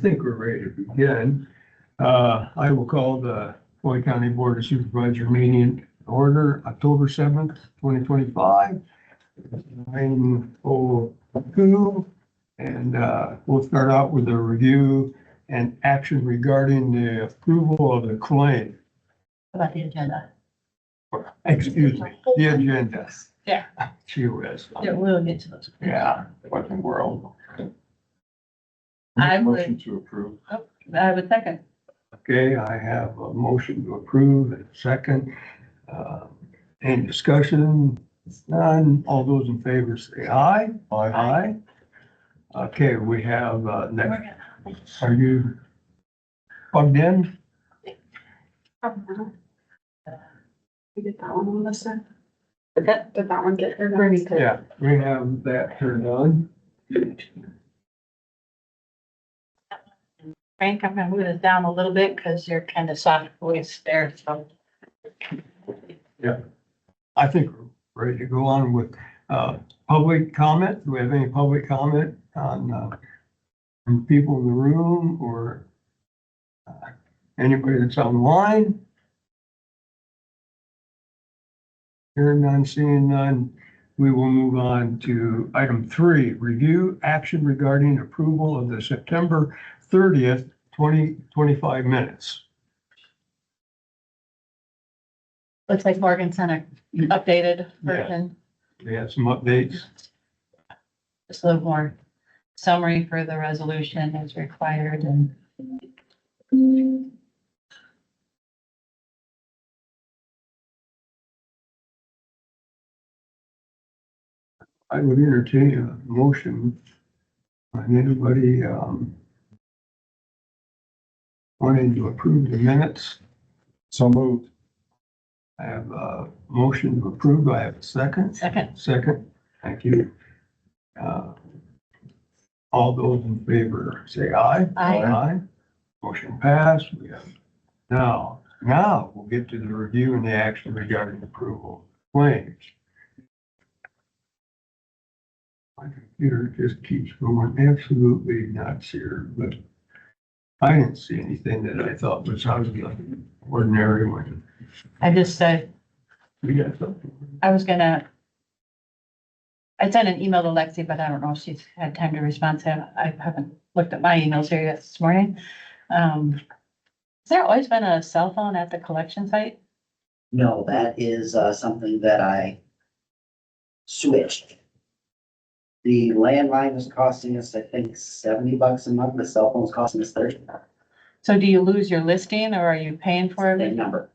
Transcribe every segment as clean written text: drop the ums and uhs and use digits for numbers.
think we're ready to begin. I will call the Floyd County Board of Supervisors meeting order October 7th, 2025. 9:02, and we'll start out with a review and action regarding the approval of the claim. About the agenda. Excuse me, the agenda. Yeah. Gee whiz. Yeah, we'll get to those. Yeah, what in the world? I Motion would, to approve. I would second. Okay, I have a motion to approve and a second. Any discussion? None. All those in favor say aye. Aye. Okay, we have, next, are you plugged in? We get that one on this side. Okay. Did that one get her? Yeah, we have that turned on. Frank, I'm gonna move this down a little bit because you're kind of soft voiced there, so. I think we're ready to go on with public comment. Do we have any public comment on from people in the room or anybody that's online? Hearing none, seeing none, we will move on to item 3, review action regarding approval of the September 30th, 2025 minutes. Looks like Morgan sent a updated version, We have some updates. just a little more summary for the resolution as required and. I would entertain a motion on anybody wanting to approve the minutes. So moved. I have a motion to approve. I have a second. Second. Second. Thank you. All those in favor say aye. Aye. Motion passed. We have now we'll get to the review and the action regarding approval of claims. My computer just keeps going absolutely nuts here, but I didn't see anything that I thought was out of the ordinary one. I just said, We got something. I sent an email to Lexi, but I don't know if she's had time to respond to it. I haven't looked at my emails here yet this morning. Has there always been a cell phone at the collection site? No, that is something that I switched. The landline is costing us, I think, $70 a month. The cell phone's costing us 30. So do you lose your listing or are you paying for Same it? number.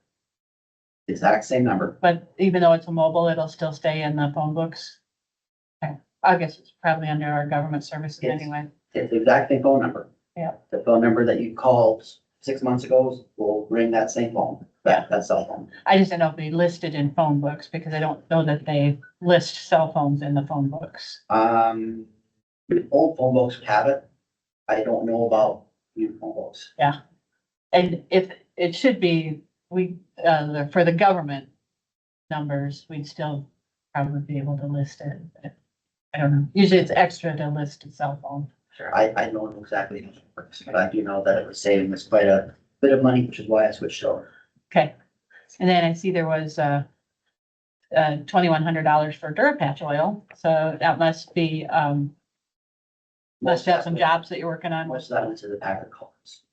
Exact same number. But even though it's a mobile, it'll still stay in the phone books? Okay, I guess it's probably under our government services Yes. anyway. It's the exact same phone number. Yeah. The phone number that you called 6 months ago will ring that same phone, that cell phone. I just didn't know if they listed in phone books because I don't know that they list cell phones in the phone books. Old phone books have it. I don't know about new phone books. And if it should be, for the government numbers, we'd still probably be able to list it. I don't know. Usually it's extra to list a cell phone. Sure, I don't know exactly how it works, but I do know that it was saving us quite a bit of money, which is why I switched over. Okay. And then I see there was $2,100 for Durapatch oil. So that must be, must have some jobs that you're working on. Most of that went to the Packard calls.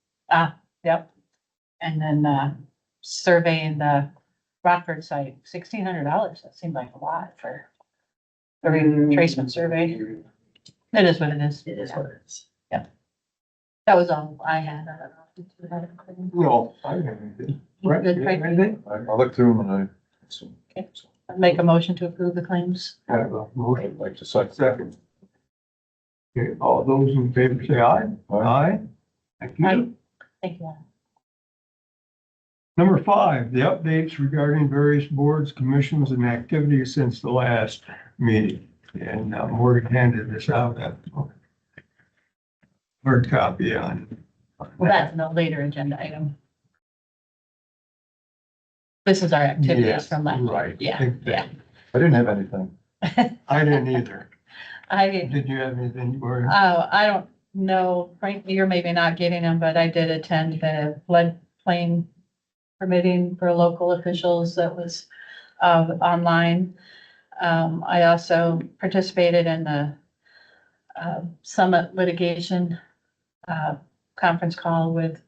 Yep. And then surveying the Rockford site, $1,600. That seemed like a lot for the retracement survey. It is what it is. It is what it is. That was all I had. I don't know if you had anything. No, I didn't have anything. Brett, Good, you Frank. have anything? I looked through them and Okay. Make a motion to approve the claims. I have a motion. I'd like to second. Second. Okay, all those in favor say aye. Aye. Thank you. Aye. Thank you. Number 5, the updates regarding various boards, commissions, and activities since the last meeting. And Morgan handed this out at hard copy on. Well, that's a later agenda item. This is our activities Yes, from last. right. Yeah, yeah. I didn't have anything. I didn't either. I, Did you have anything, Morgan? I don't, know, Frank, you're maybe not getting them, but I did attend the floodplain permitting for local officials that was online. I also participated in the summit litigation conference call with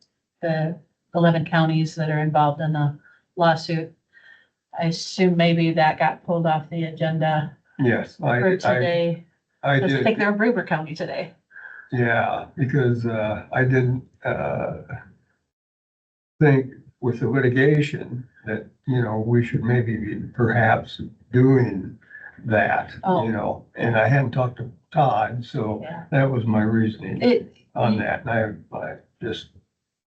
the 11 counties that are involved in the lawsuit. I assume maybe that got pulled off the agenda Yes, for today. I I did. think they're Brewer County today. Yeah, because I didn't think with the litigation that, you know, we should maybe be perhaps doing that, Oh. you know, and I hadn't talked to Todd, so Yeah. that was my reasoning on that. And I just,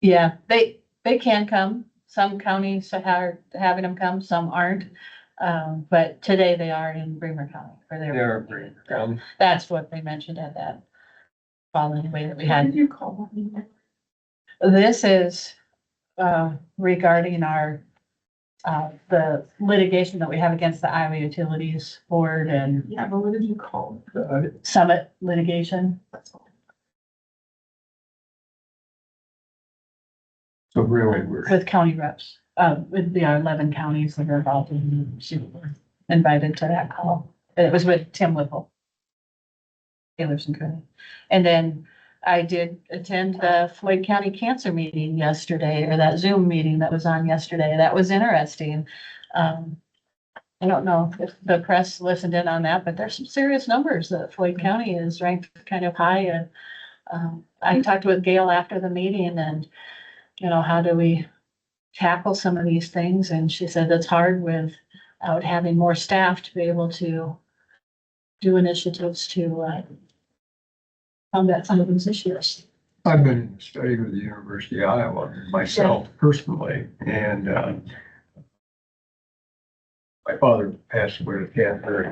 Yeah, they can come. Some counties are having them come, some aren't. But today they are in Bremer County for their. they're, That's what they mentioned at that following way that we What had. did you call that? This is regarding our the litigation that we have against the Iowa Utilities Board and Yeah, but what did you call it? Summit litigation. That's all. so really, we're, With county reps, with the 11 counties that are involved in, she was invited to that call. And it was with Tim Whipple. Taylor's and Cooney. And then I did attend the Floyd County Cancer meeting yesterday, or that Zoom meeting that was on yesterday. That was interesting. I don't know if the press listened in on that, but there's some serious numbers that Floyd County is ranked kind of high. And I talked with Gail after the meeting and, you know, how do we tackle some of these things? And she said it's hard without having more staff to be able to do initiatives to combat some of these issues. I've been in study with the University of Iowa myself personally, and my father passed away with cancer,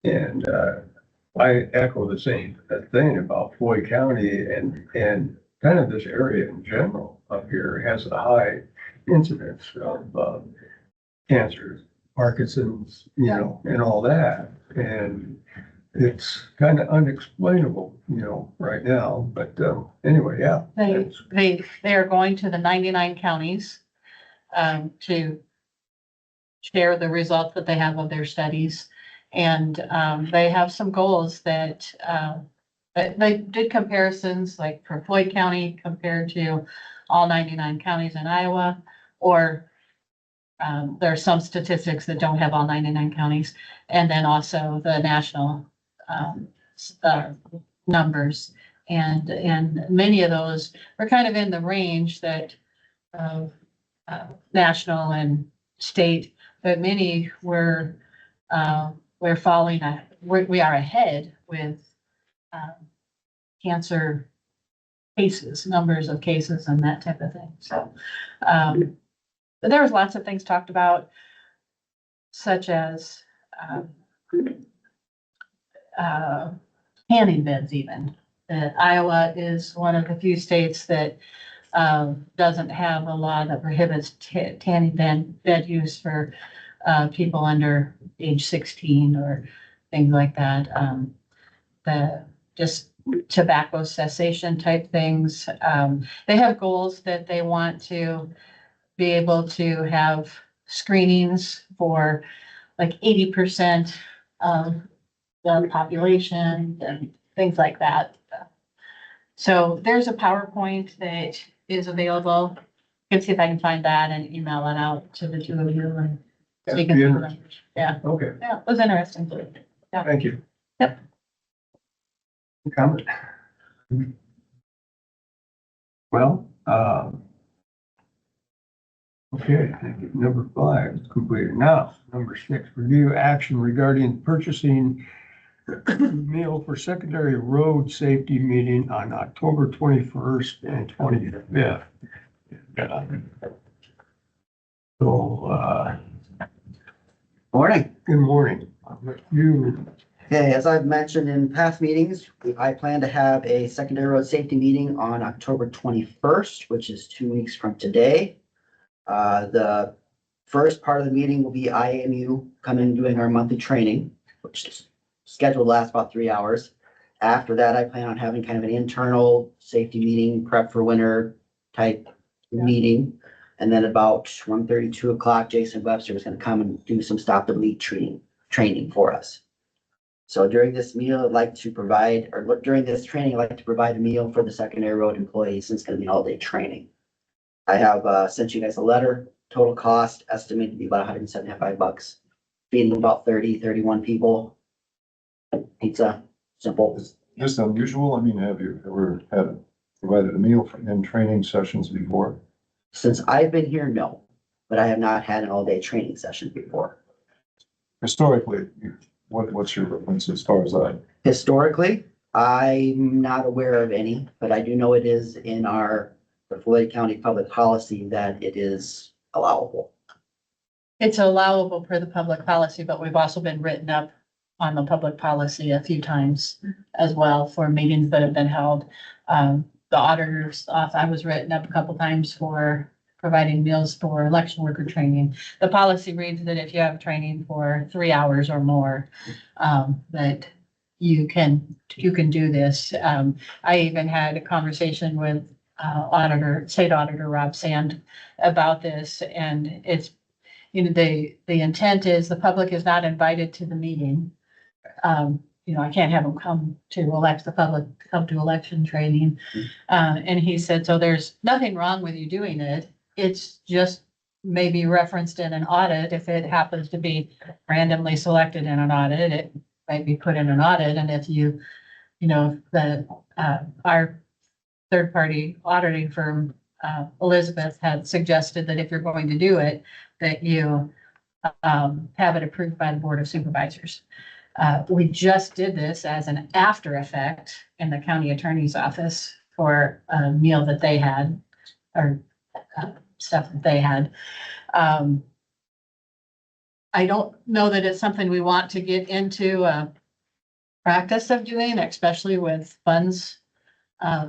and I echo the same thing about Floyd County and kind of this area in general up here has a high incidence of cancer, Parkinson's, you know, and all that, and it's kind of unexplainable, you know, right now, but anyway, yeah. They are going to the 99 counties to share the results that they have of their studies. And they have some goals that they did comparisons like for Floyd County compared to all 99 counties in Iowa, or there are some statistics that don't have all 99 counties. And then also the national numbers. And many of those were kind of in the range that national and state, but many were we're falling, we are ahead with cancer cases, numbers of cases and that type of thing. So, but there was lots of things talked about, such as tanning beds even. Iowa is one of the few states that doesn't have a law that prohibits tanning bed use for people under age 16 or things like that. The just tobacco cessation type things. They have goals that they want to be able to have screenings for like 80% of the population and things like that. So there's a PowerPoint that is available. You can see if I can find that and email it out to the two of you and so you can see them. Yeah, Okay, yeah, it was interesting. thank you. Yep. Comment? Well, okay, thank you. Number 5 is completed. Now, number 6, review action regarding purchasing meal for secondary road safety meeting on October 21st and 25th. So, Morning. good morning. I'll let you, Okay, as I've mentioned in past meetings, I plan to have a secondary road safety meeting on October 21st, which is 2 weeks from today. The first part of the meeting will be IAMU coming and doing our monthly training, which is scheduled to last about 3 hours. After that, I plan on having kind of an internal safety meeting, prep for winter type meeting. And then about 1:30, 2:00, Jason Webster is gonna come and do some stop and lead training for us. So during this meal, I'd like to provide, or during this training, I'd like to provide a meal for the secondary road employees, since it's gonna be an all-day training. I have sent you guys a letter, total cost estimated to be about $175, feeding about 31 people. Pizza, simple. Is this unusual? I mean, have you ever had provided a meal in training sessions before? Since I've been here, no, but I have not had an all-day training session before. Historically, what's your reference as far as that? Historically, I'm not aware of any, but I do know it is in the Floyd County public policy that it is allowable. It's allowable per the public policy, but we've also been written up on the public policy a few times as well for meetings that have been held. The auditor's office, I was written up a couple times for providing meals for election worker training. The policy reads that if you have training for 3 hours or more, that you can do this. I even had a conversation with State Auditor Rob Sand about this, and it's, the intent is the public is not invited to the meeting. I can't have them come to election training. And he said, so there's nothing wrong with you doing it. It's just maybe referenced in an audit. If it happens to be randomly selected in an audit, it might be put in an audit. And if our third-party auditing firm, Elizabeth, had suggested that if you're going to do it, that you have it approved by the Board of Supervisors. We just did this as an after effect in the county attorney's office for a meal that they had, or stuff that they had. I don't know that it's something we want to get into practice of doing, especially with funds,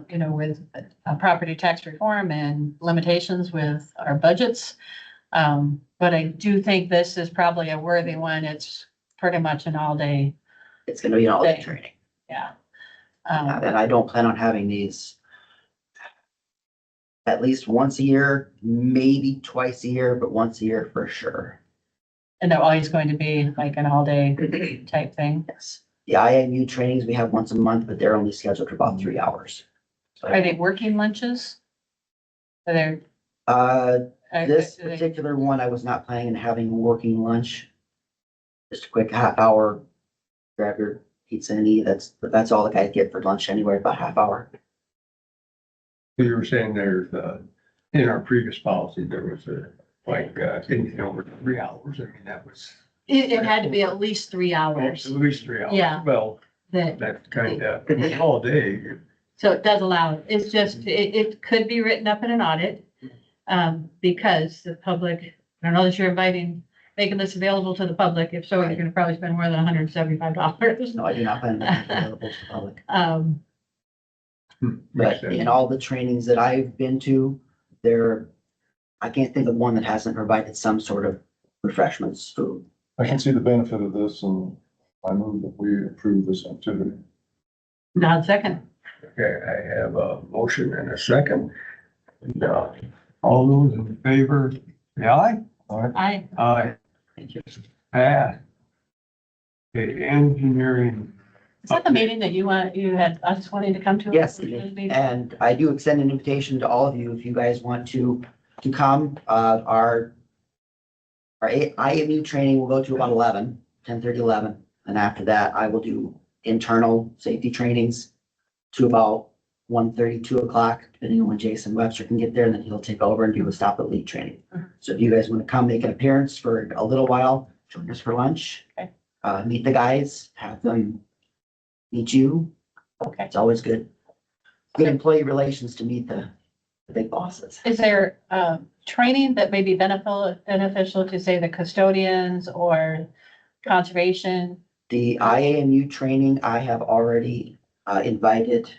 with property tax reform and limitations with our budgets. But I do think this is probably a worthy one. It's pretty much an all-day, It's gonna be an all-day Day. training. yeah. And I don't plan on having these at least once a year, maybe twice a year, but once a year for sure. And they're always going to be like an all-day type thing. Yes. The IMU trainings we have once a month, but they're only scheduled for about 3 hours. Are they working lunches? Are there? This particular one, I was not planning on having a working lunch. Just a quick half hour, grab your pizza and eat. That's all the guys get for lunch anyway, about half hour. You were saying there's, in our previous policy, there was anything over 3 hours. I mean, that was. It had to be at least 3 hours. At least 3 hours. Yeah. Well, That, that's kind of, all day. so it does allow it. It's just, it could be written up in an audit. Because the public, I know that you're making this available to the public. If so, you're gonna probably spend more than $175. No, I do not plan on making it available to the public. But Makes sense. in all the trainings that I've been to, I can't think of one that hasn't provided some sort of refreshments, food. I can see the benefit of this, and I move that we approve this activity. Not second. Okay, I have a motion and a second. And, all those in favor, say aye. All right, I, Aye. Thank you. Pass. Okay, engineering. is that the meeting that you had us wanting to come to? Yes, and I do extend an invitation to all of you if you guys want to come. Our IMU training will go to about 10:30, 11. And after that, I will do internal safety trainings to about 1:30, 2:00, depending on when Jason Webster can get there, and then he'll take over and do a stop and lead training. Mhm. So if you guys want to come make an appearance for a little while, join us for lunch. Okay. Meet the guys, have them meet you. Okay. It's always good. Good employee relations to meet the big bosses. Is there, training that may be beneficial to, say, the custodians or conservation? The IAMU training, I have already invited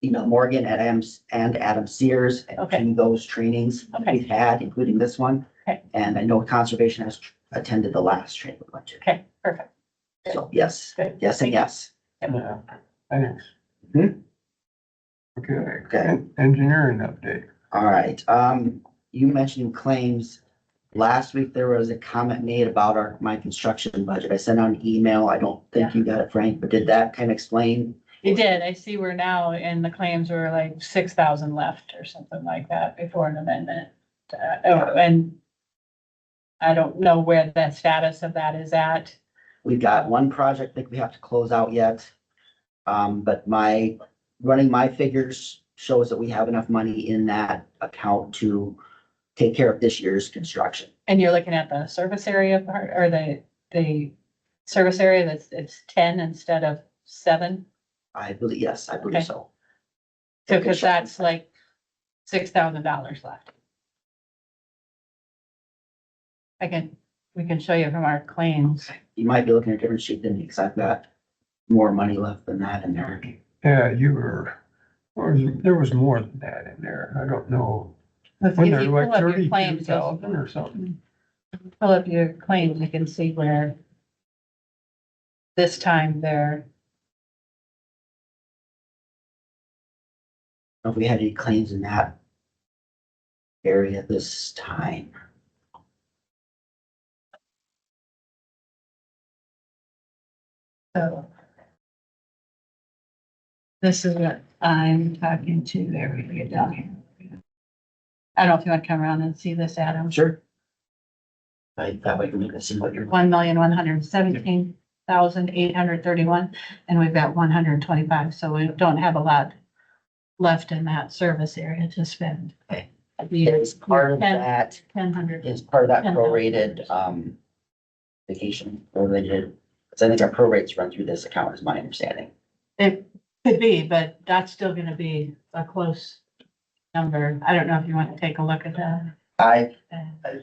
Morgan and Adam Sears Okay. to those trainings Okay. we've had, including this one. Okay. And I know Conservation has attended the last training we went to. Okay, perfect. So yes, Good. yes, and yes. Yeah. Thanks. Hmm? Okay, Okay. Engineering update. All right, you mentioned claims. Last week, there was a comment made about my construction budget. I sent out an email. I don't think you got it, Frank, but did that kind of explain? You did. I see we're now in the claims were like 6,000 left or something like that before an amendment. And I don't know where the status of that is at. We've got one project I think we have to close out yet. But running my figures shows that we have enough money in that account to take care of this year's construction. And you're looking at the service area part or the service area it's 10 instead of 7. I believe, yes, I Okay. believe so. So, cause that's like $6,000 left. We can show you from our claims. You might be looking at a different sheet than me, because I've got more money left than that in there. Yeah, there was more than that in there. I don't know. If When you they're pull like up your 32,000 claims, or something. pull up your claims, you can see where this time there, If we had any claims in that area this time. so. This is what I'm talking to, there we get down here. I don't know if you want to come around and see this, Adam. Sure. That way we can see what you're. 1,117,831, and we've got 125, so we don't have a lot left in that service area to spend. Okay. The It's part of 10 that, 1,000. it's part of that 10,000. prorated, vacation prorated. Because I think our prorates run through this account is my understanding. It could be, but that's still gonna be a close number. I don't know if you want to take a look at that.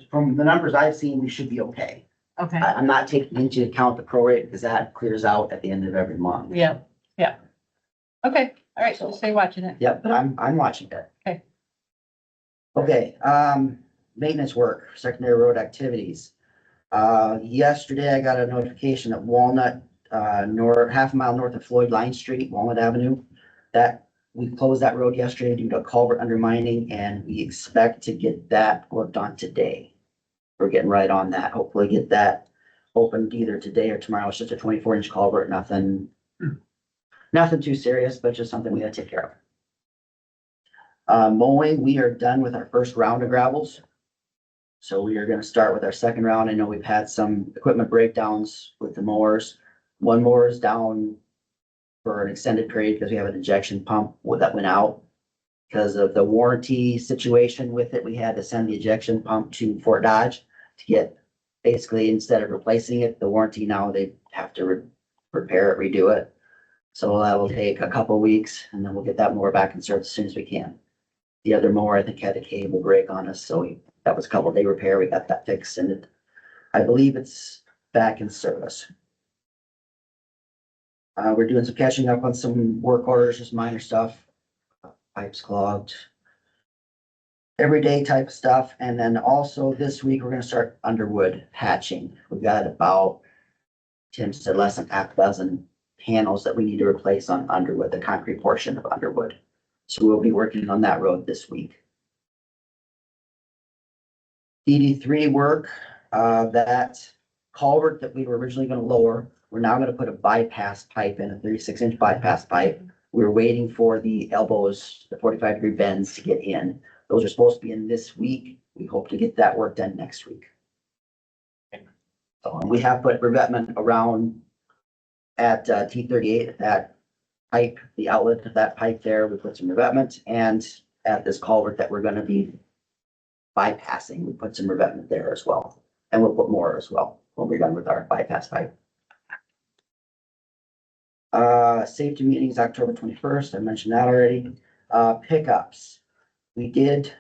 From the numbers I've seen, we should be okay. Okay, I'm not taking into account the prorate because that clears out at the end of every month. yeah. Okay, all right, so stay watching it. Yep, but I'm watching it. Okay. Okay, maintenance work, secondary road activities. Yesterday I got a notification that Walnut, half a mile north of Floyd Line Street, Walnut Avenue, that we closed that road yesterday due to culvert undermining, and we expect to get that worked on today. We're getting right on that. Hopefully get that opened either today or tomorrow. It's just a 24-inch culvert, nothing too serious, but just something we gotta take care of. Mowing, we are done with our first round of gravels. So we are gonna start with our second round. I know we've had some equipment breakdowns with the mowers. One mower is down for an extended period because we have an injection pump that went out. Because of the warranty situation with it, we had to send the ejection pump to Fort Dodge to get, basically, instead of replacing it, the warranty now they have to repair it, redo it. So that will take a couple weeks and then we'll get that mower back in service as soon as we can. The other mower, I think, had a cable break on us, so that was a couple day repair. We got that fixed and I believe it's back in service. We're doing some catching up on some work orders, just minor stuff. Pipes clogged. Everyday type stuff. And then also this week, we're gonna start Underwood patching. We've got about, Tim said, less than half a dozen panels that we need to replace on Underwood, the concrete portion of Underwood. So we'll be working on that road this week. DD3 work, that culvert that we were originally gonna lower, we're now gonna put a bypass pipe in, a 36-inch bypass pipe. We're waiting for the elbows, the 45-degree bends to get in. Those are supposed to be in this week. We hope to get that work done next week. So we have put revetment around at T38, that pipe, the outlet of that pipe there, we put some revetment, and at this culvert that we're gonna be bypassing, we put some revetment there as well. And we'll put more as well when we're done with our bypass pipe. Safety meetings, October 21st, I mentioned that already. Pickups. We did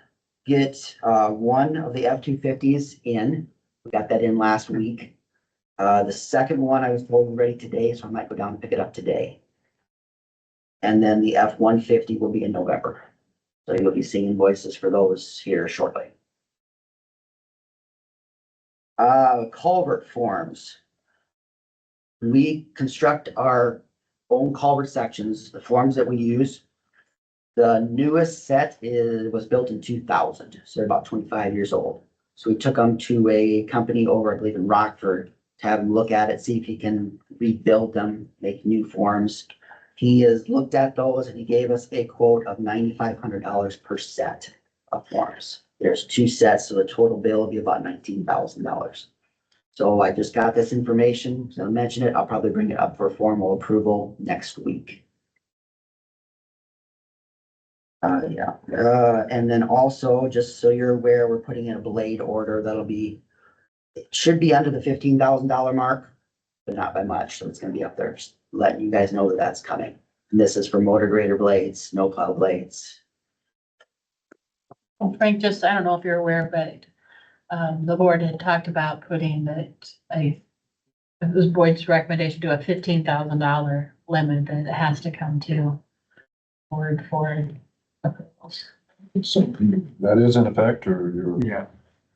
get, one of the F-250s in. We got that in last week. The second one I was told was ready today, so I might go down and pick it up today. And then the F-150 will be in November. So you'll be seeing invoices for those here shortly. Culvert forms. We construct our own culvert sections, the forms that we use. The newest set was built in 2000, so they're about 25 years old. So we took them to a company over, I believe in Rockford, to have him look at it, see if he can rebuild them, make new forms. He has looked at those and he gave us a quote of $9,500 per set of forms. There's 2 sets, so the total bill will be about $19,000. So I just got this information, so I mentioned it, I'll probably bring it up for formal approval next week. And then also, just so you're aware, we're putting in a blade order that'll be, it should be under the $15,000 mark, but not by much, so it's gonna be up there, just letting you guys know that that's coming. And this is for motor grader blades, snowplow blades. Well, Frank, just, I don't know if you're aware, but the board had talked about putting it was board's recommendation to a $15,000 limit that it has to come to board for approvals. So that is in effect, or you're? Yeah.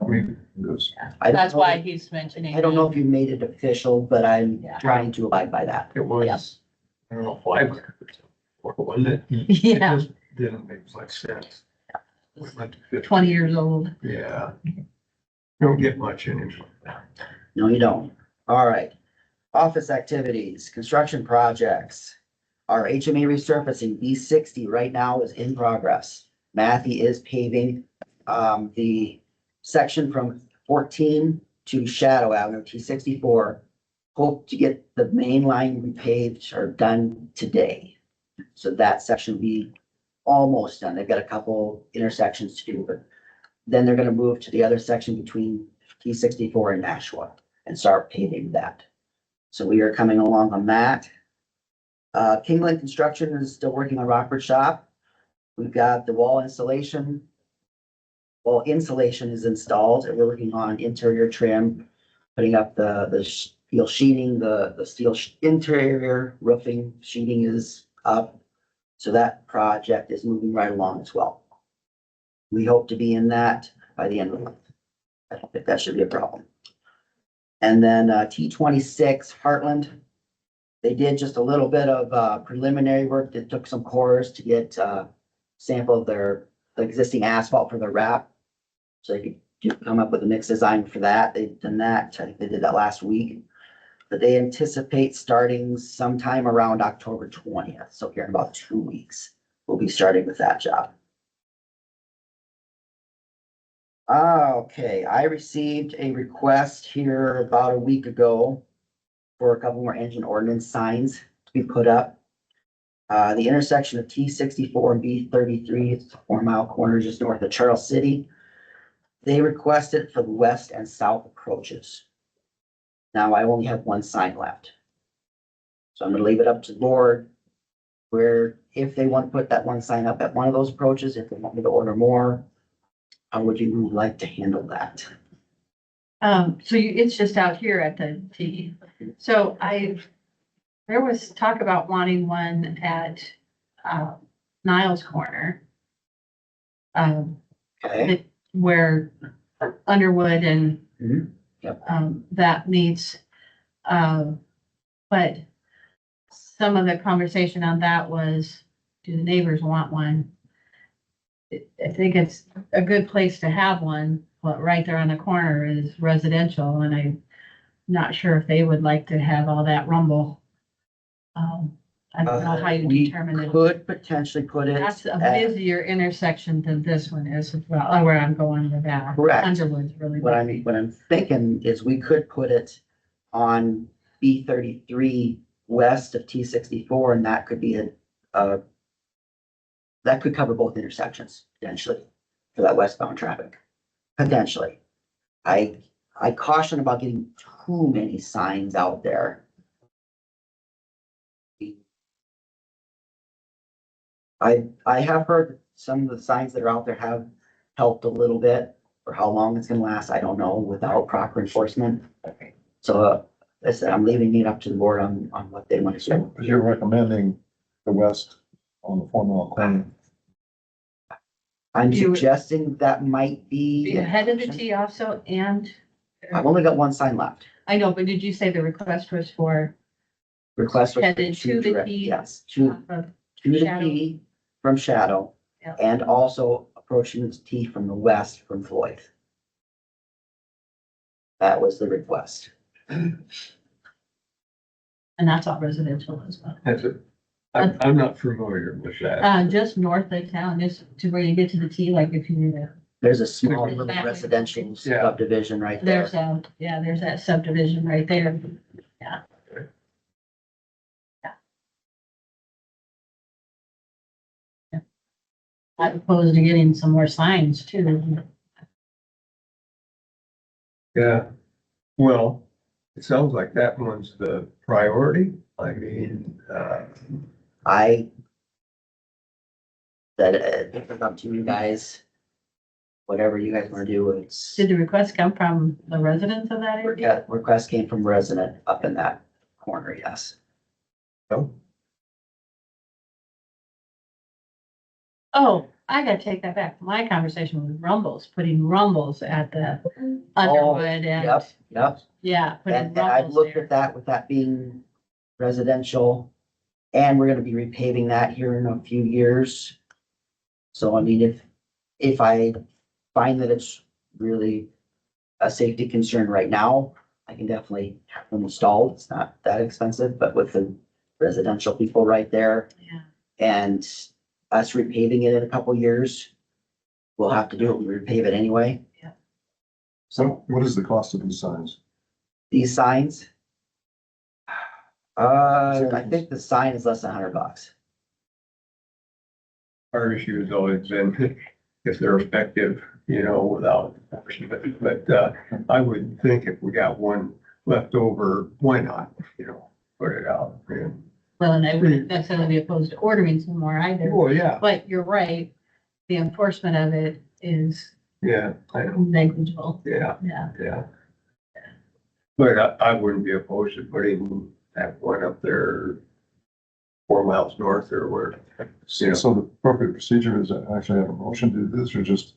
I mean, Because I don't That's know- why he's mentioning. I don't know if you made it official, but I'm Yeah. trying to abide by that. it was, I don't know, 500, or wasn't it? Yeah. It just didn't make much sense. We went to 50. 20 years old. Yeah. Don't get much in it. No, you don't. All right. Office activities, construction projects. Our HMA resurfacing, B60 right now is in progress. Matthew is paving, the section from 14 to Shadow Avenue, T64. Hope to get the main line repaved or done today. So that section will be almost done. They've got a couple intersections to do, but then they're gonna move to the other section between T64 and Nashua and start paving that. So we are coming along on that. Kingland Construction is still working on Rockford Shop. We've got the wall installation. Wall insulation is installed and we're working on interior trim, putting up the steel sheeting, the steel interior roofing sheeting is up. So that project is moving right along as well. We hope to be in that by the end of the month. I don't think that should be a problem. And then T26 Heartland, they did just a little bit of preliminary work that took some cores to get sample of the existing asphalt for their wrap. So they could come up with a mixed design for that. They've done that. I think they did that last week. But they anticipate starting sometime around October 20th. So here in about 2 weeks, we'll be starting with that job. Okay, I received a request here about a week ago for a couple more engine ordinance signs to be put up. The intersection of T64 and B33, it's a 4-mile corner just north of Charles City. They requested for the west and south approaches. Now I only have 1 sign left. So I'm gonna leave it up to the board where if they want to put that 1 sign up at one of those approaches, if they want me to order more, how would you like to handle that? It's just out here at the T. So there was talk about wanting one at, Niles Corner. Okay, Where Underwood and, Mhm. Yep. that meets. But some of the conversation on that was, do the neighbors want one? I think it's a good place to have one, but right there on the corner is residential and I'm not sure if they would like to have all that rumble. I don't know how you we determine it. could potentially put it. That's a at- busier intersection than this one is as well, where I'm going with that. Correct. Underwood's really. What I'm thinking is we could put it on B33 west of T64, and that could be that could cover both intersections potentially for that westbound traffic. Potentially. I caution about getting too many signs out there. I have heard some of the signs that are out there have helped a little bit. For how long it's gonna last, I don't know, without proper enforcement. So, I said, I'm leaving it up to the board on what they want to do. But you're recommending the west on the 4-mile corner. I'm You- suggesting that might be. The head of the T also and, I've only got 1 sign left. I know, but did you say the request was for Request was for Headed to two the direct, T. yes, to From the Shadow. T from Shadow Yeah. and also approaching the T from the west from Floyd. That was the request. And that's all residential as well. That's it. I'm not familiar with that. Just north of town, just to where you get to the T, like if you were to, There's a small There's little that. residential Yeah. subdivision right there. there's that subdivision right there. Yeah. Yeah. Yeah. I'm opposed to getting some more signs too. Yeah, well, it sounds like that one's the priority. I mean, I said, it's up to you guys. Whatever you guys want to do, it's, Did the request come from the residents of that area? request came from resident up in that corner, yes. no, Oh, I gotta take that back. My conversation was Rumbles, putting Rumbles at the Underwood and, Yep, yep. yeah. putting And I've Rumbles looked there. at that with that being residential. And we're gonna be repaving that here in a few years. So I mean, if I find that it's really a safety concern right now, I can definitely have them installed. It's not that expensive, but with the residential people right there Yeah. and us repaving it in a couple years, we'll have to do it. We repave it anyway. So what is the cost of these signs? These signs. I think the sign is less than $100. our issue has always been if they're effective, without enforcement. But, I would think if we got one left over, why not, put it out. And, Well, and I wouldn't necessarily be opposed to ordering some more either, well, yeah, but you're right. The enforcement of it is yeah, I know, negligible. yeah, Yeah. yeah. But I wouldn't be opposed to putting that one up there 4 miles north or where, So the appropriate procedure is to actually have a motion to do this or just?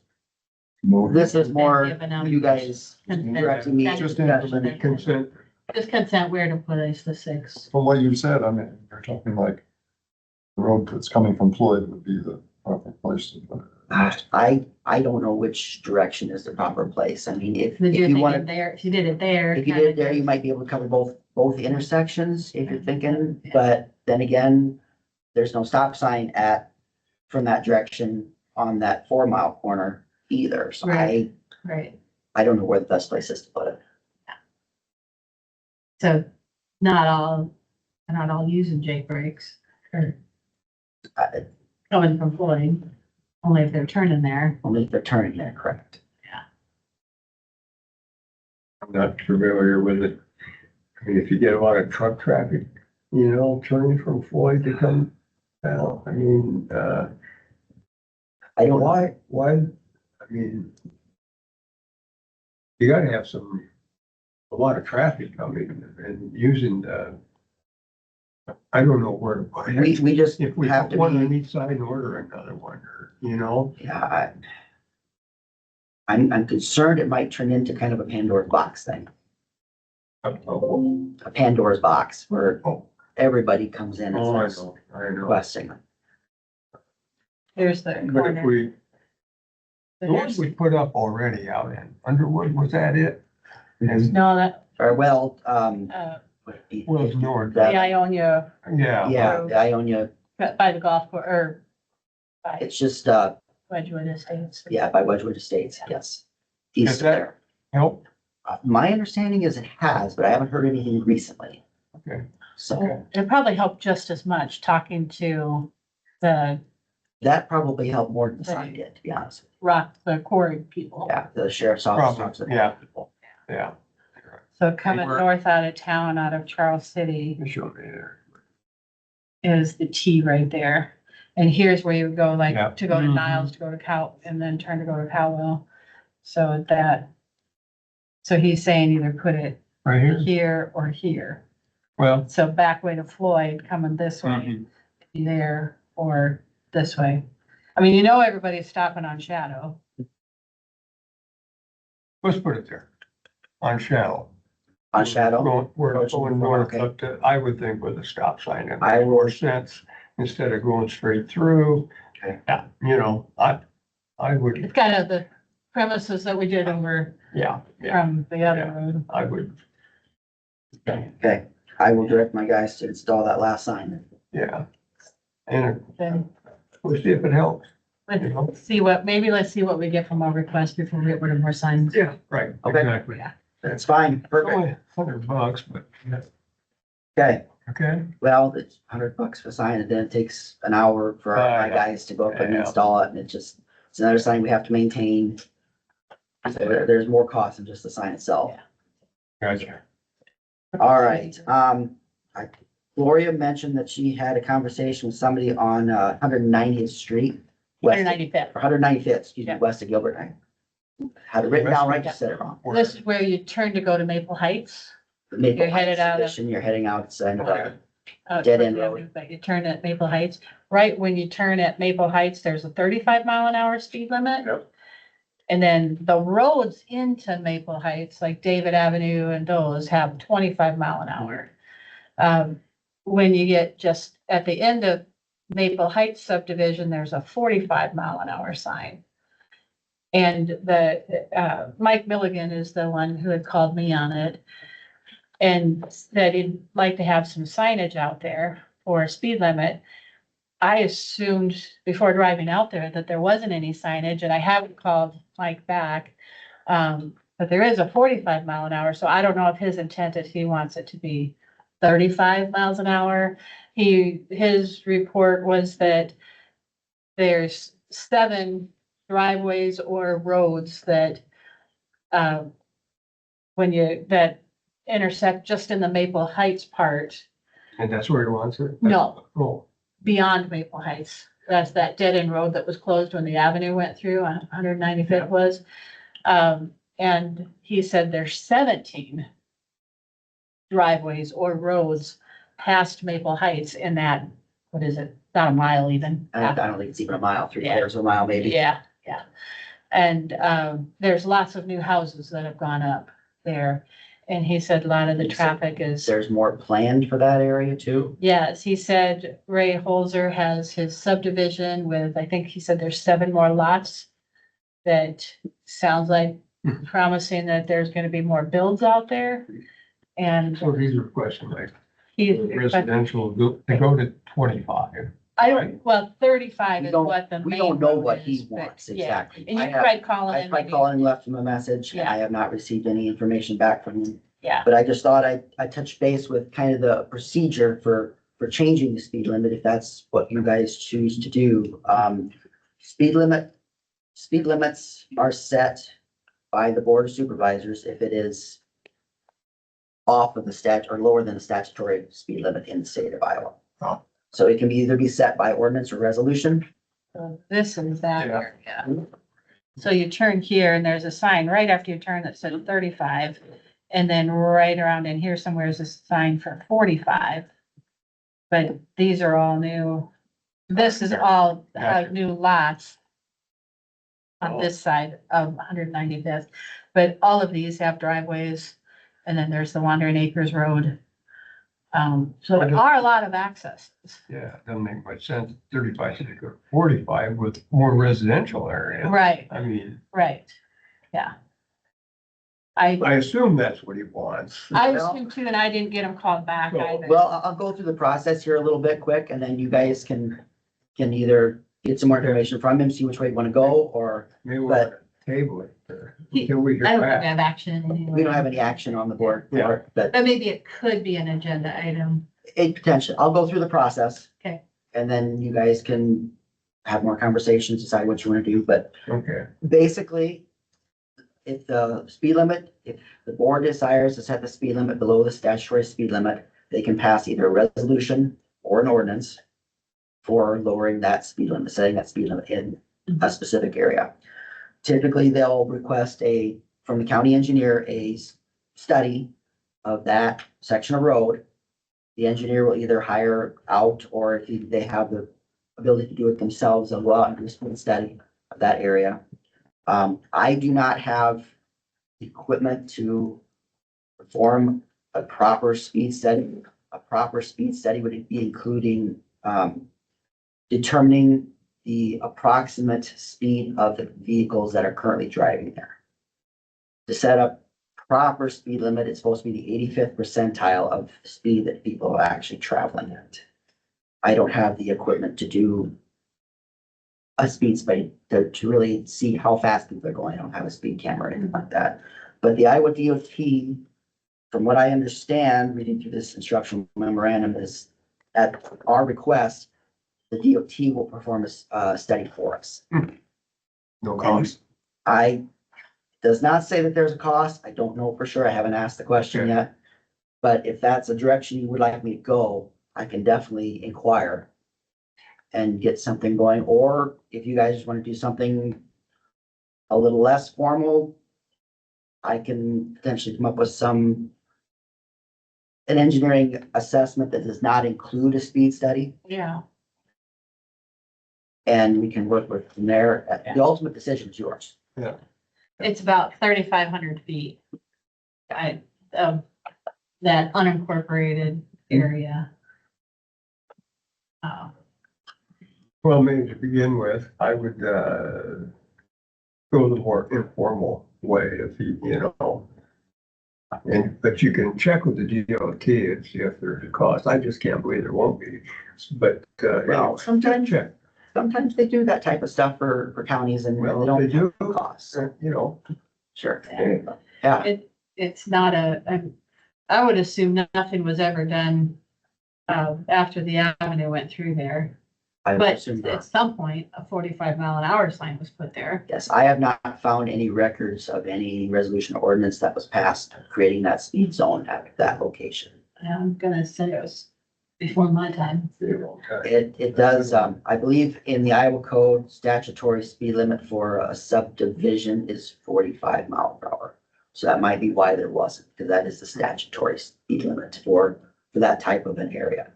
This is more Given out. you guys Consent. directing me. just to implementing consent. Just consent where to place the 6. From what you said, I mean, you're talking like the road that's coming from Floyd would be the proper place to put it. I don't know which direction is the proper place. I mean, if If you're you thinking want to, there, if you did it there. if you kinda did it there, you just- might be able to cover both intersections if you're thinking, but then again, there's no stop sign from that direction on that 4 mile corner either. So Right. Right. I don't know where the best place is to put it. So not all using Jake brakes or I- coming from Floyd, only if they're turning there. Only if they're turning there, correct? I'm not familiar with it. I mean, if you get a lot of truck traffic, turning from Floyd to come down, I mean, I don't know. why, I mean, you gotta have a lot of traffic coming and using I don't know where to put it. We just If we have have to one on be, each side, order another one, or, yeah, I'm concerned it might turn into kind of a Pandora's box thing. oh, A Pandora's box where Oh. everybody comes in I and starts know, I know. requesting. There's the But if corner. we, the ones we put up already out in Underwood, was that it? And, No, that, Or well, well, it's north, the that, Ionia, yeah. yeah, the Ionia, by the golf course, or by it's just, Wedgewood Estates. yeah, by Wedgewood Estates, yes. Is East of that- there. Help, My understanding is it has, but I haven't heard anything recently. okay, So okay. It probably helped just as much talking to the that probably helped more than the sign did, to be honest. the quarry people. Yeah, the sheriff's office talks to Probably, yeah. the people. Yeah. So coming We're- north out of town, out of Charles City, It showed me there. is the T right there. And here's where you would go, Yeah. like, to go to Mhm. Niles, to go to and then turn to go to Cowell. So he's saying either put it Right here? here or here. Well. So back way to Floyd, coming this way, mhm. there or this way. I mean, everybody's stopping on Shadow. Let's put it there, on Shadow. On Shadow? We're going north Okay. up to, I would think with a stop sign, it I makes more will- sense instead of going straight through. Okay. Yeah, you know, I would, It's kind of the premises that we did over yeah, from the other Yeah. road. I would. Okay, I will direct my guys to install that last sign. Yeah. And Then we'll see if it helps. let's see what, maybe let's see what we get from our request before we get rid of more signs. Yeah, right, Okay. exactly. Yeah. That's fine, perfect. Only $100, but, yeah, Okay, okay, well, it's $100 for a sign, and then it takes an hour for my Yeah. guys to go up and Yeah. install it, and it's another sign we have to maintain. So there's more cost than just the sign itself. gotcha. All right, Gloria mentioned that she had a conversation with somebody on 190th Street. west of- 195th. Or 195th, excuse me, Yeah. west of Gilbert. I had it written down right, just said it wrong. This is where you turn to go to Maple Heights. Maple You're headed Heights out of- Edition, you're heading out, it's end of Okay. Dead towards end the road. avenue, But you turn at Maple Heights. Right when you turn at Maple Heights, there's a 35-mile-an-hour speed limit. Yep. And then the roads into Maple Heights, like David Avenue and those, have 25 mile an hour. When you get just at the end of Maple Heights subdivision, there's a 45 mile-an-hour sign. And Mike Milligan is the one who had called me on it. And said he'd like to have some signage out there for a speed limit. I assumed before driving out there that there wasn't any signage, and I haven't called Mike back. But there is a 45 mile an hour, so I don't know if his intent is he wants it to be 35 miles an hour. His report was that there's 7 driveways or roads that that intersect just in the Maple Heights part, And that's where he wants it? No. Oh, beyond Maple Heights. That's that dead end road that was closed when the avenue went through on 195th was. And he said there's 17 driveways or roads past Maple Heights in that, what is it, about a mile even. I don't think it's even a mile, 3/4 Yeah. of a mile maybe. Yeah. And there's lots of new houses that have gone up there. And he said a lot of the traffic is. There's more planned for that area too. Yes, he said Ray Holzer has his subdivision with, I think he said there's 7 more lots. That sounds like promising that there's gonna be more builds out there. And so he's requesting like he, residential, to go to 25. I don't, well, 35 We is don't- what the We main don't know road what is, he but wants yeah. exactly. And you I have- tried calling I him. tried maybe- calling, left him a message, and Yeah. I have not received any information back from him. Yeah, But I just thought I touched base with kind of the procedure for changing the speed limit, if that's what you guys choose to do. Speed limits are set by the board of supervisors if it is off of the or lower than the statutory speed limit in the state of Iowa. Oh. So it can either be set by ordinance or resolution. so this is that Yeah. area. So you turn here and there's a sign right after you turn that said 35. And then right around in here somewhere is a sign for 45. But these are all new. This is all new lots on this side of 195th. But all of these have driveways. And then there's the Wandering Acres Road. So there are a lot of accesses. Yeah, doesn't make much sense, 35 to go to 45 with more residential area. Right, I mean, right. Yeah. I assume that's what he wants. assume too, and I didn't get him called back either. Well, I'll go through the process here a little bit quick, and then you guys can either get some more information from him, see which way you want to go, or Maybe we'll but- table it until we I hear don't think we back. have action anyway. we don't have any action on the board Yeah. for it, but But maybe it could be an agenda item. it potentially, I'll go through the process. Okay. And then you guys can have more conversations, decide what you want to do, but Okay, basically, if the board desires to set the speed limit below the statutory speed limit, they can pass either a resolution or an ordinance for lowering that speed limit, setting that speed limit in a specific area. Typically, they'll request from the county engineer, a study of that section of road. The engineer will either hire out, or if they have the ability to do it themselves, they'll go out and do a speed study of that area. I do not have equipment to perform a proper speed study. A proper speed study would be including, determining the approximate speed of the vehicles that are currently driving there. To set up proper speed limit, it's supposed to be the 85th percentile of the speed that people are actually traveling at. I don't have the equipment to do a speed study to really see how fast people are going. I don't have a speed camera or anything like that. But the Iowa DOT, from what I understand, reading through this instructional memorandum, is at our request, the DOT will perform a study for us. No cost. Does not say that there's a cost. I don't know for sure. I haven't asked the question Okay. yet. But if that's a direction you would like me to go, I can definitely inquire and get something going. Or if you guys just want to do something a little less formal, I can potentially come up with an engineering assessment that does not include a speed study. Yeah. And we can work with from there. The ultimate decision is yours. It's about 3,500 feet. Of that unincorporated area. Well, maybe to begin with, I would, go the more informal way if you know. But you can check with the DOT and see if there's a cost. I just can't believe there won't be. But, Well, sometimes, check, sometimes they do that type of stuff for counties and Well, they don't they do. have costs. you know. Sure. Okay. Yeah, It's not I would assume nothing was ever done after the avenue went through there. I would But assume at not. some point, a 45-mile-an-hour sign was put there. Yes, I have not found any records of any resolution or ordinance that was passed creating that speed zone at that location. And I'm gonna say it was before my time. It does, I believe in the Iowa code, statutory speed limit for a subdivision is 45 miles per hour. So that might be why there wasn't, because that is the statutory speed limit for that type of an area.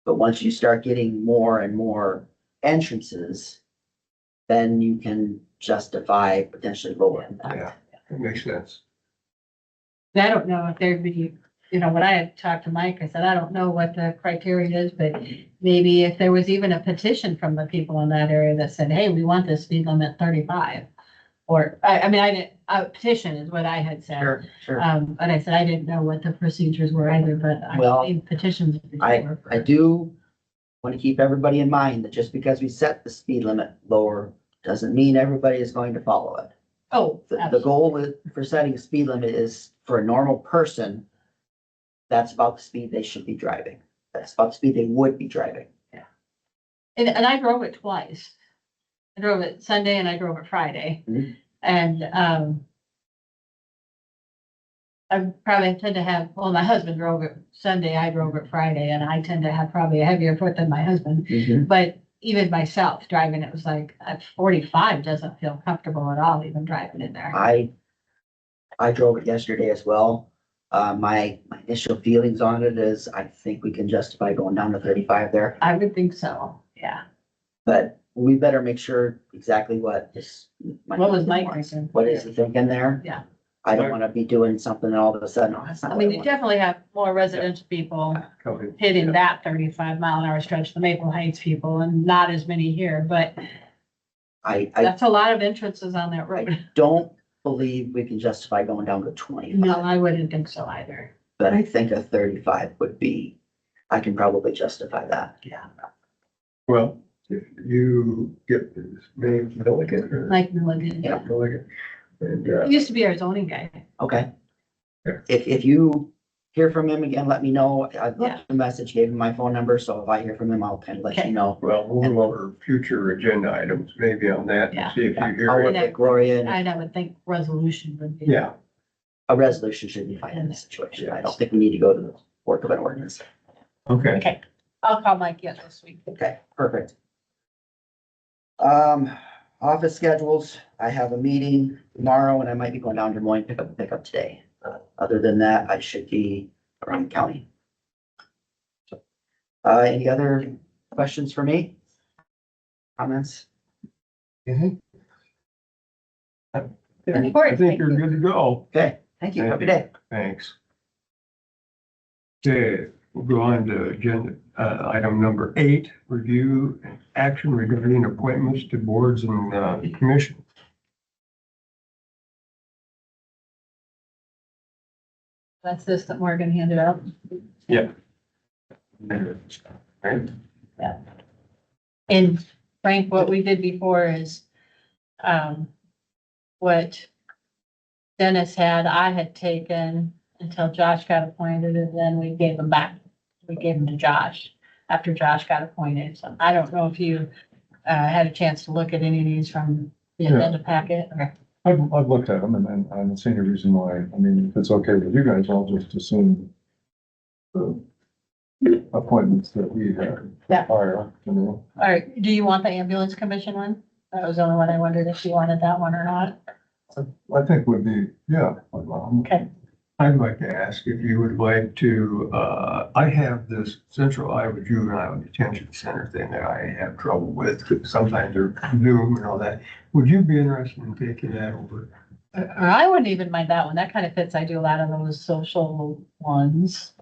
But once you start getting more and more entrances, then you can justify potentially lowering that. Yeah, that makes sense. And I don't know if there'd be, when I had talked to Mike, I said, I don't know what the criteria is, but maybe if there was even a petition from the people in that area that said, hey, we want this speed limit 35. Or, I didn't, a petition is what I had said. Sure, sure. But I said, I didn't know what the procedures were either, but Well, I've seen petitions. I before. do want to keep everybody in mind that just because we set the speed limit lower doesn't mean everybody is going to follow it. Oh, The goal for setting a speed limit is for a normal person, that's about the speed they should be driving. That's about the speed they would be driving. And I drove it twice. I drove it Sunday and I drove it Friday. Mhm. And, I probably tend to have, well, my husband drove it Sunday, I drove it Friday, and I tend to have probably a heavier foot than my husband. But even myself driving it was like at 45 doesn't feel comfortable at all, even driving in there. I drove it yesterday as well. My initial feelings on it is I think we can justify going down to 35 there, I would think so, yeah. but we better make sure exactly what this. What was Mike wants. thinking? What is he thinking there? Yeah. I don't want to be doing something and all of a sudden, oh, that's not I what mean, I you want. definitely have more residential people Coming. hitting that 35-mile-an-hour stretch, the Maple Heights people, and not as many here, but I that's a lot of entrances on that road. don't believe we can justify going down to 25. No, I wouldn't think so either. But I think a 35 would be, I can probably justify that. Yeah. Well, if you get his name, Milligan or? Like Milligan, Yeah. Milligan. And, he used to be our zoning guy. Okay. Yeah. If you hear from him again, let me know. I've Yeah. left a message, gave him my phone number, so if I hear from him, I'll kind of let Okay. you know. well, we'll go over future agenda items, maybe on that, Yeah. and see if you I'll hear work it. with Gloria, and I would think resolution would be. Yeah, a resolution should be fine in this situation. I don't think we need to go to the work of an ordinance. okay. Okay, I'll call Mike yet this week. Okay, perfect. Office schedules, I have a meeting tomorrow and I might be going down to Des Moines, pick up today. Other than that, I should be around the county. Any other questions for me? Comments? Mhm. I Report, think thank you're you. good to go. Okay, thank you. Have a good day. Thanks. Okay, we'll go on to agenda, item number 8, review and action regarding appointments to boards and, commissions. That's this that Morgan handed out. Right? And Frank, what we did before is, what Dennis had, I had taken until Josh got appointed, and then we gave them back. We gave them to Josh after Josh got appointed. So I don't know if you, had a chance to look at any of these from the Yeah. agenda packet or. I've looked at them and I don't see any reason why, I mean, if it's okay with you guys, I'll just assume the appointments that we have. Yeah. Prior, you know. All right, do you want the ambulance commission one? That was the only one I wondered if you wanted that one or not. I think would be, yeah. Okay. I'd like to ask if you would like to, I have this Central Iowa Juvenile Detention Center thing that I have trouble with. Sometimes they're Zoom and all that. Would you be interested in taking that over? Or I wouldn't even mind that one. That kind of fits. I do a lot of those social ones.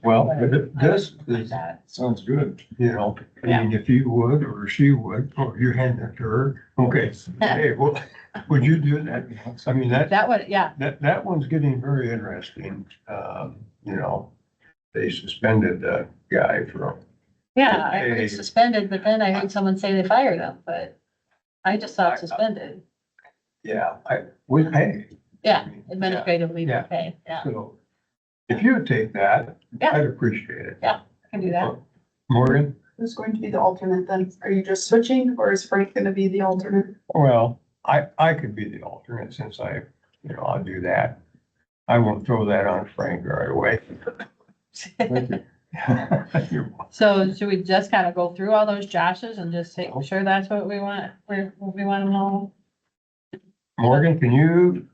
Well, But this I wouldn't is, mind that. Sounds good. you know, I mean, if you would, or she would, or you hand it to her, okay. Hey, well, would you do that? I mean, That one, yeah, that one's getting very interesting. You know, they suspended the guy for, yeah, I Hey. heard suspended, but then I heard someone say they fired him, but I just thought suspended. yeah, with pay. Yeah, administrative leave Yeah. of pay, yeah, So if you would take that, Yeah. I'd appreciate it. I can do that. Morgan? Who's going to be the alternate then? Are you just switching or is Frank gonna be the alternate? Well, I could be the alternate since I'll do that. I won't throw that on Frank right away. Thank you. You're So should we just kind of go through all those Joshes and just make sure that's what we want, what we want them all? Morgan, can you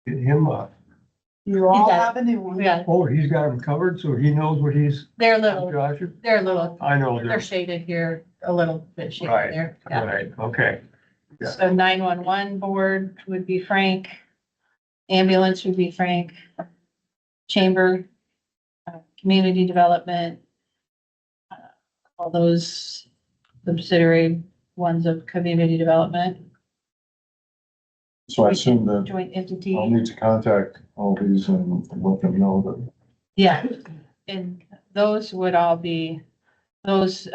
get him up? You all got it. have a new one. Yeah, Oh, he's got him covered, so he knows what he's. they're little, Josh, they're little, I know they're they're, shaded here, a little bit shaded Right, there, yeah. right, okay. Yeah. So 911 board would be Frank. Ambulance would be Frank. Chamber, community development. All those subsidiary ones of community development, So I assume that joint I'll entity. need to contact all these and let them know that. Yeah, and those would all be, those,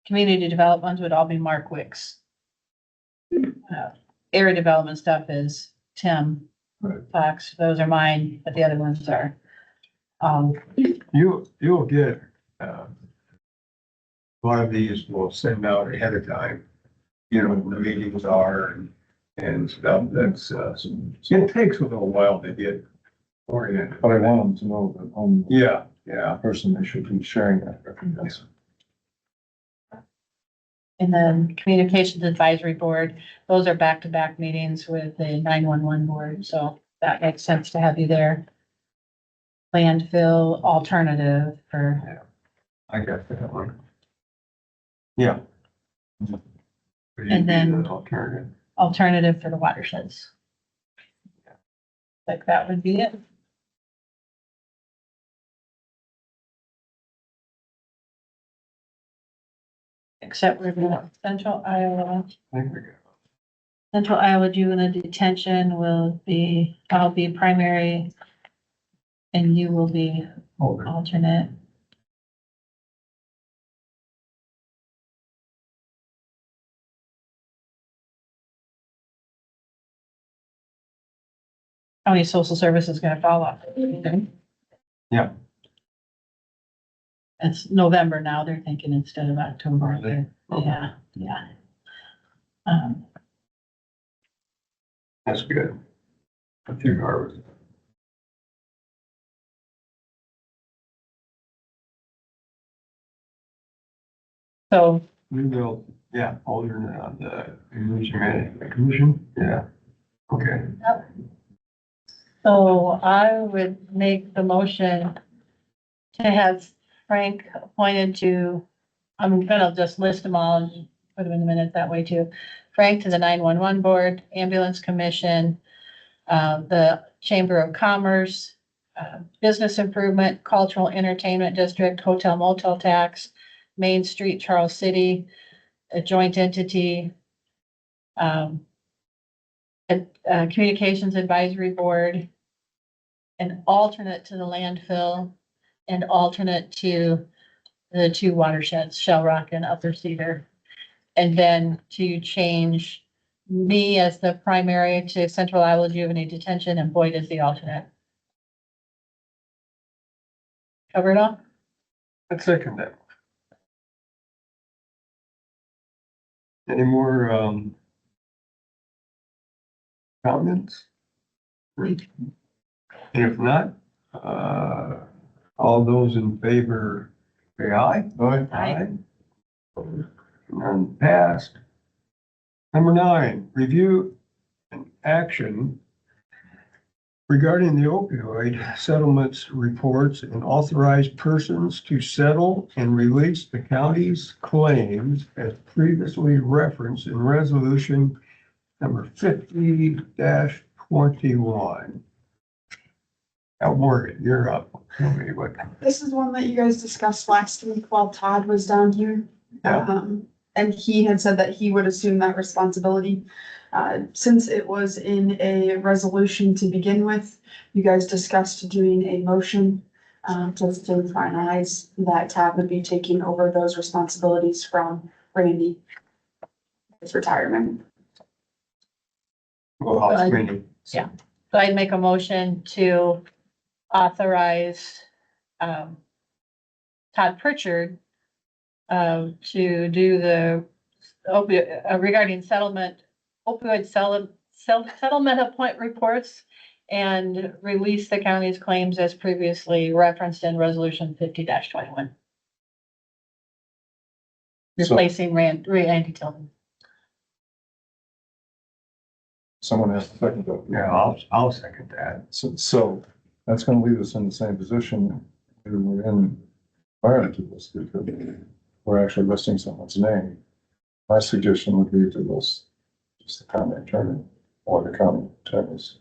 community developments would all be Mark Wicks. Area development stuff is Tim Right. Fox, those are mine, but the other ones are, You'll get, a lot of these we'll send out ahead of time. You know, when the meetings are and stuff that's, it takes a little while to get oriented. But I want them to know that I'm Yeah, the person they should be sharing that with. That's- and then communications advisory board, those are back-to-back meetings with the 911 board, so that makes sense to have you there. Landfill alternative for, I got that one. Yeah. And then- Alternative. alternative for the watersheds. Like that would be it. Except we're gonna, Central Iowa, I think we got. Central Iowa Juvenile Detention will be, I'll be primary. And you will be Oh, there- alternate. County Social Service is gonna fall off. Yeah. It's November now, they're thinking instead of October. Are they? Okay. Yeah, yeah. That's good. I think ours. So, We will, yeah, alternate on the emergency management commission, yeah, okay. so I would make the motion to have Frank appointed to, I'm gonna just list them all and put them in the minutes that way too. Frank to the 911 board, ambulance commission, the Chamber of Commerce, business improvement, cultural entertainment district, hotel motel tax, Main Street, Charles City, a joint entity, communications advisory board, an alternate to the landfill, and alternate to the two watersheds, Shell Rock and Upper Cedar. And then to change me as the primary to Central Iowa Juvenile Detention and Boyd as the alternate. Cover it all? I'd second that. Any more, comments? And if not, all those in favor, say aye. Aye. None passed. Number 9, review and action regarding the opioid settlements reports and authorized persons to settle and release the county's claims as previously referenced in resolution number 50-21. Now, Morgan, you're up. Tell me what. This is one that you guys discussed last week while Todd was down here. Yeah. And he had said that he would assume that responsibility. Since it was in a resolution to begin with, you guys discussed doing a motion just to finalize that Todd would be taking over those responsibilities from Randy. His retirement. Well, I'll explain it. So I'd make a motion to authorize, Todd Pritchard, to do the regarding opioid settlement appoint reports and release the county's claims as previously referenced in resolution 50-21. So- Replacing Randy Tilden. Someone has to second that. Yeah, I'll second that. So that's gonna leave us in the same position we were in prior to this, because we're actually listing someone's name. My suggestion would be to list just the county attorney or the county attorneys.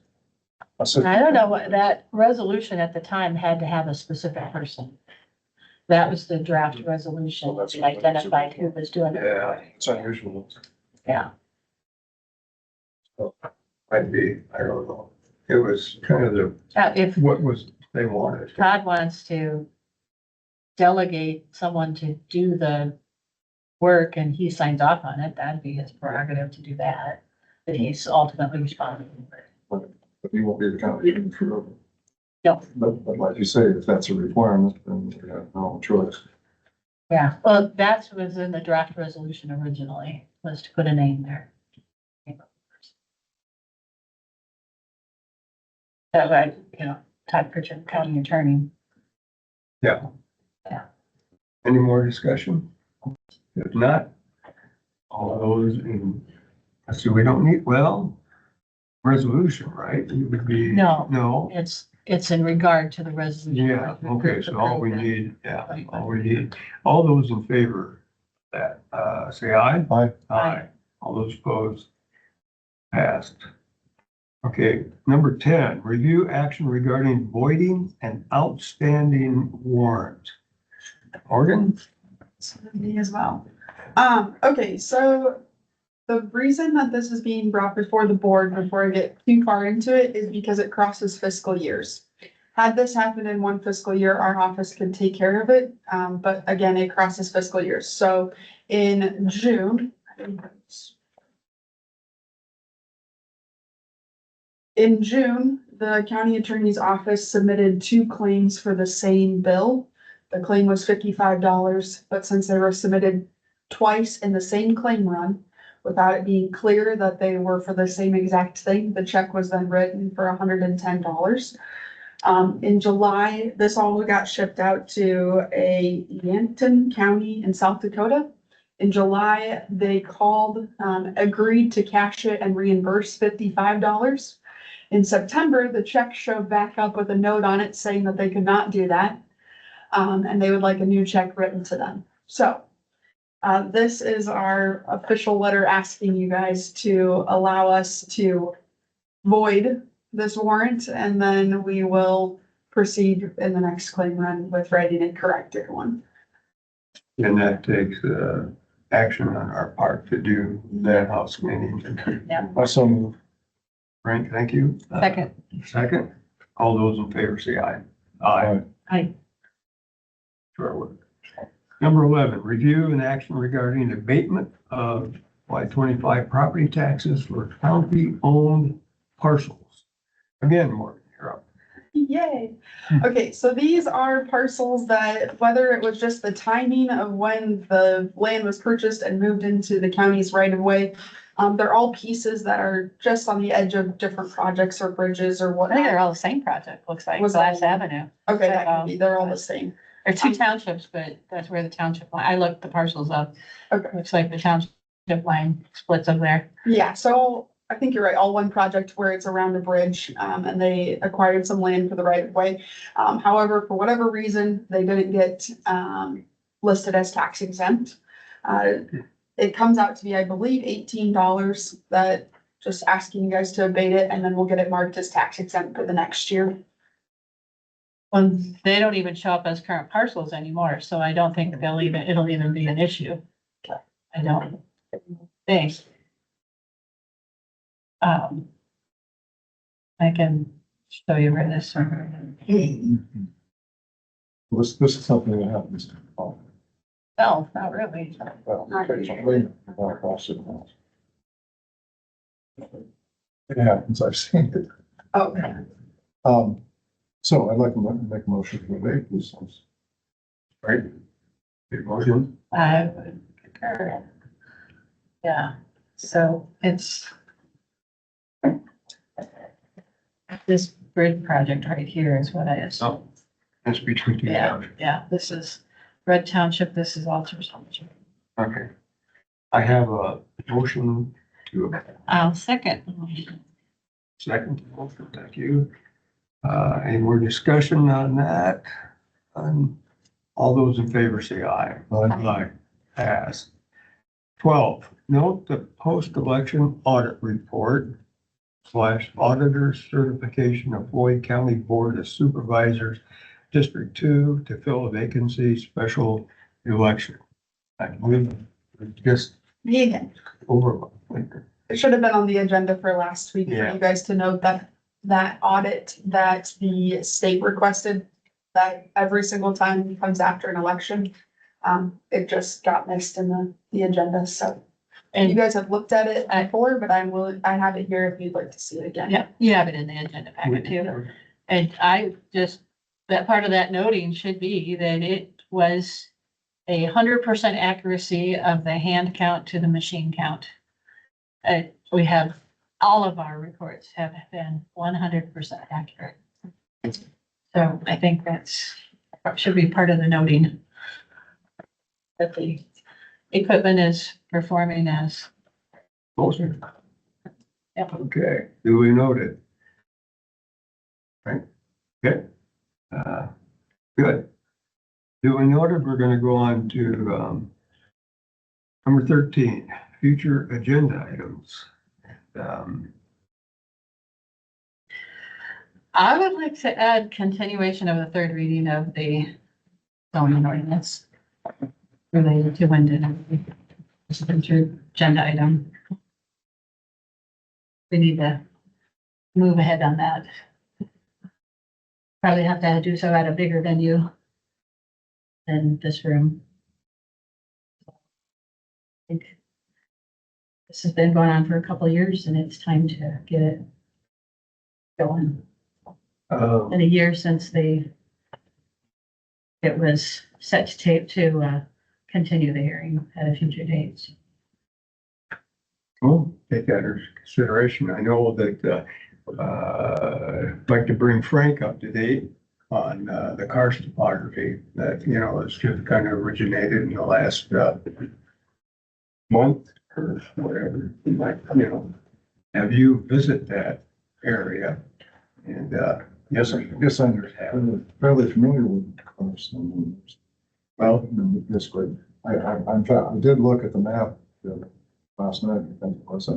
I don't know what that resolution at the time had to have a specific person. That was the draft resolution, which identified who was doing it. Yeah, It's unusual. Yeah. I'd be, I don't know. It was kind of the, If what was they wanted. Todd wants to delegate someone to do the work and he signs off on it, that'd be his prerogative to do that. But he's ultimately responsible for it. But he won't be the county attorney forever. No. But like you say, if that's a requirement, then we have no choice. Yeah, well, that was in the draft resolution originally, was to put a name there. That way, Todd Pritchard, county attorney. Yeah. Yeah. Any more discussion? If not, all those in, let's see, we don't need, well, resolution, right? It would be. No. No, It's in regard to the resolution. yeah, okay, so all we need, all those in favor of that, say aye. Aye. Aye. All those opposed? Passed. Okay, number 10, review action regarding voiding an outstanding warrant. Morgan? Me as well. Okay, so the reason that this is being brought before the board, before I get too far into it, is because it crosses fiscal years. Had this happened in one fiscal year, our office could take care of it, but again, it crosses fiscal years. So in June, the county attorney's office submitted 2 claims for the same bill. The claim was $55, but since they were submitted twice in the same claim run, without it being clear that they were for the same exact thing, the check was then written for $110. In July, this all got shipped out to a Yankton County in South Dakota. In July, they called, agreed to cash it and reimburse $55. In September, the check showed back up with a note on it saying that they could not do that. And they would like a new check written to them. So, this is our official letter asking you guys to allow us to void this warrant, and then we will proceed in the next claim run with writing a corrected one. And that takes, action on our part to do that house cleaning. I so move. Frank, thank you. Second. Second. All those in favor say aye. Aye. Sure would. Number 11, review and action regarding abatement of Y-25 property taxes for county-owned parcels. Again, Morgan, you're up. Yay. Okay, so these are parcels that, whether it was just the timing of when the land was purchased and moved into the county's right of way, they're all pieces that are just on the edge of different projects or bridges or I think whatnot. they're all the same project, looks like, Was Glass that- Avenue. Okay, that can be, they're all the same. There are two townships, but that's where the township, I looked the parcels up. Okay. Looks like the township line splits up there. Yeah, so I think you're right, all one project where it's around a bridge, and they acquired some land for the right of way. However, for whatever reason, they didn't get, listed as tax exempt. It comes out to be, I believe, $18 that just asking you guys to abate it, and then we'll get it marked as tax exempt for the next year. Well, they don't even show up as current parcels anymore, so I don't think it'll even be an issue. I don't think. I can show you where this. This is something that happens. No, not really. Well, occasionally, about Washington. It happens, I've seen it. Okay. So I'd like to make a motion to abate these things. Right? Big motion. I would concur. Yeah, so it's this bridge project right here is what I assume. Oh, that's between two Yeah, towns. yeah, this is Red Township, this is Alter Township. Okay. I have a motion to I'll second. second motion. Thank you. Any more discussion on that? All those in favor say aye. Aye. Pass. 12, note the post-election audit report / auditor certification of Floyd County Board of Supervisors, District 2 to fill a vacancy special election. I believe just Yeah, over. it should have been on the agenda for last week for Yeah. you guys to note that audit that the state requested, that every single time comes after an election. It just got missed in the agenda, so you And guys have looked at it before, but I have it here if you'd like to see it again. yeah, you have it in the agenda packet too. And that part of that noting should be that it was 100% accuracy of the hand count to the machine count. We have, all of our reports have been 100% accurate. So I think should be part of the noting. That the equipment is performing as. Motion. Yep. Okay, duly noted. Right, good. Good. Duly noted, we're gonna go on to, number 13, future agenda items. I would like to add continuation of the third reading of the zoning ordinance related to Wyndham. This is a future agenda item. We need to move ahead on that. Probably have to do so at a bigger venue than this room. I think this has been going on for a couple of years and it's time to get it going. In a year since it was set to tape to continue the hearing at a future date. Well, take that into consideration. I know that, I'd like to bring Frank up to date on, the karst topography that, it's just kind of originated in the last, month or whatever. Have you visit that area? And, Yes, I guess I'm fairly familiar with the course. Well, this great. I did look at the map last night. I think it was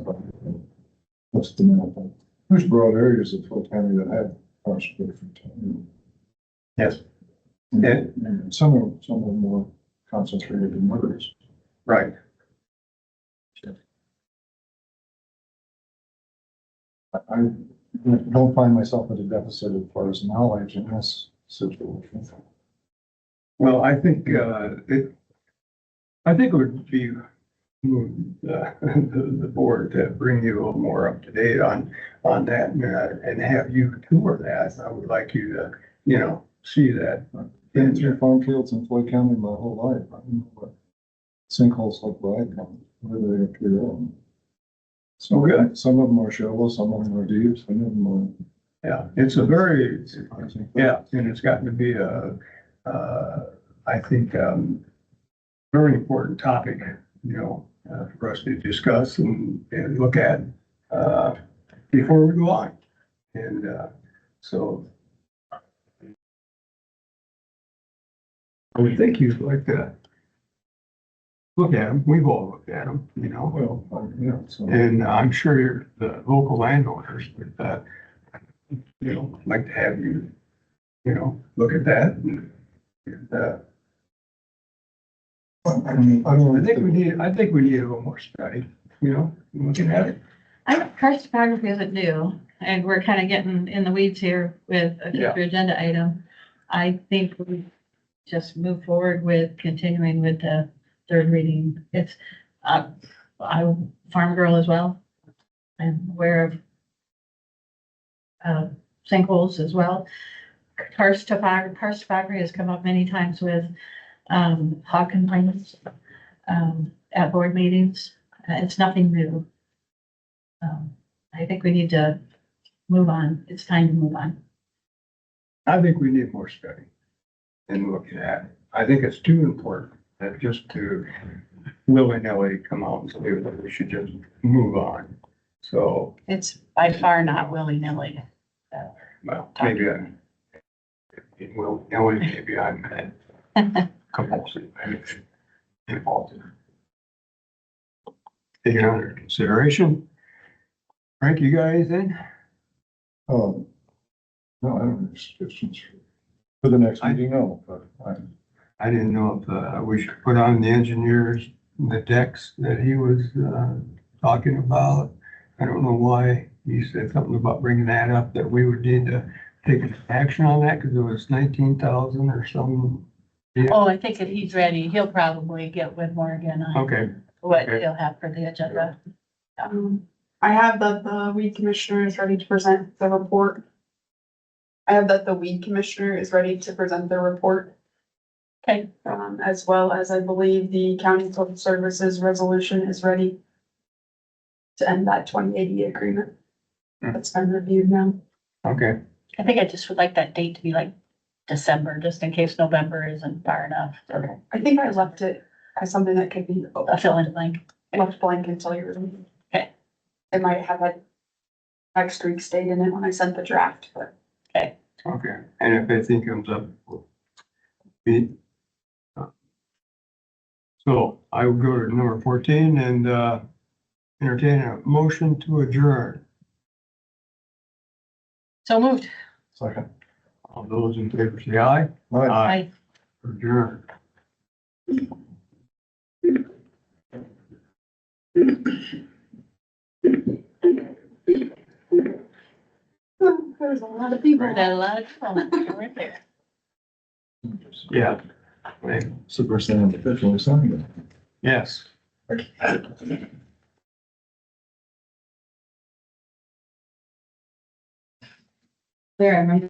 what's the map? There's broad areas of Floyd County that have course. Yes. Yeah, And some are more concentrated than others. right. I don't find myself at a deficit as far as knowledge in this situation. Well, I think it would be the board to bring you a little more up to date on that and have you tour that. I would like you to, see that. Been through farm fields in Floyd County my whole life. I don't know what sinkholes look like, where they appear. So Okay. some of them are shallow, some of them are deep, some of them Yeah, it's a very, are. I think yeah, and it's gotten to be I think, very important topic, for us to discuss and look at, before we go on. And, so I would think you'd like to look at them. We've all looked at them, Well, yeah, so. and I'm sure the local landowners would, like to have you, look at that. And, I think we need a little more study, looking at it. I know karst topography isn't new, and we're kind of getting in the weeds here with a future agenda item. I think we just move forward with continuing with the third reading. It's, I'm a farm girl as well. I'm aware of sinkholes as well. Karst topography has come up many times with hog complaints at board meetings. It's nothing new. I think we need to move on. It's time to move on. I think we need more study and looking at it. I think it's too important that just to willy-nilly come out and say that we should just move on. So, It's by far not willy-nilly. well, maybe I'm willy-nilly, maybe I'm compulsive. Involved. Taking under consideration. Frank, you got anything? No, I don't have suggestions for the next meeting, no, but I didn't know if we should put on the engineers, the decks that he was talking about. I don't know why he said something about bringing that up, that we would need to take action on that because it was 19,000 or something. Oh, I think if he's ready, he'll probably get with Morgan on Okay, what okay. he'll have for the agenda. I have that the weed commissioner is ready to present the report. I have that the weed commissioner is ready to present the report. Okay. As well as I believe the county public services resolution is ready to end that 2080 agreement. That's been reviewed now. Okay, I think I just would like that date to be like December, just in case November isn't far enough. Okay. I think I left it as something that could be A fill in the blank. left blank until you're. Okay. It might have a next week's date in it when I sent the draft, but. Okay. okay. And if anything comes up, so I will go to number 14 and entertain a motion to adjourn. So moved. second. All those in favor say aye. Aye. Adjourn. There's a lot of people. We're a lot of people right there. Yeah. Right. Super Saiyan officially signed it. Yes. There, am I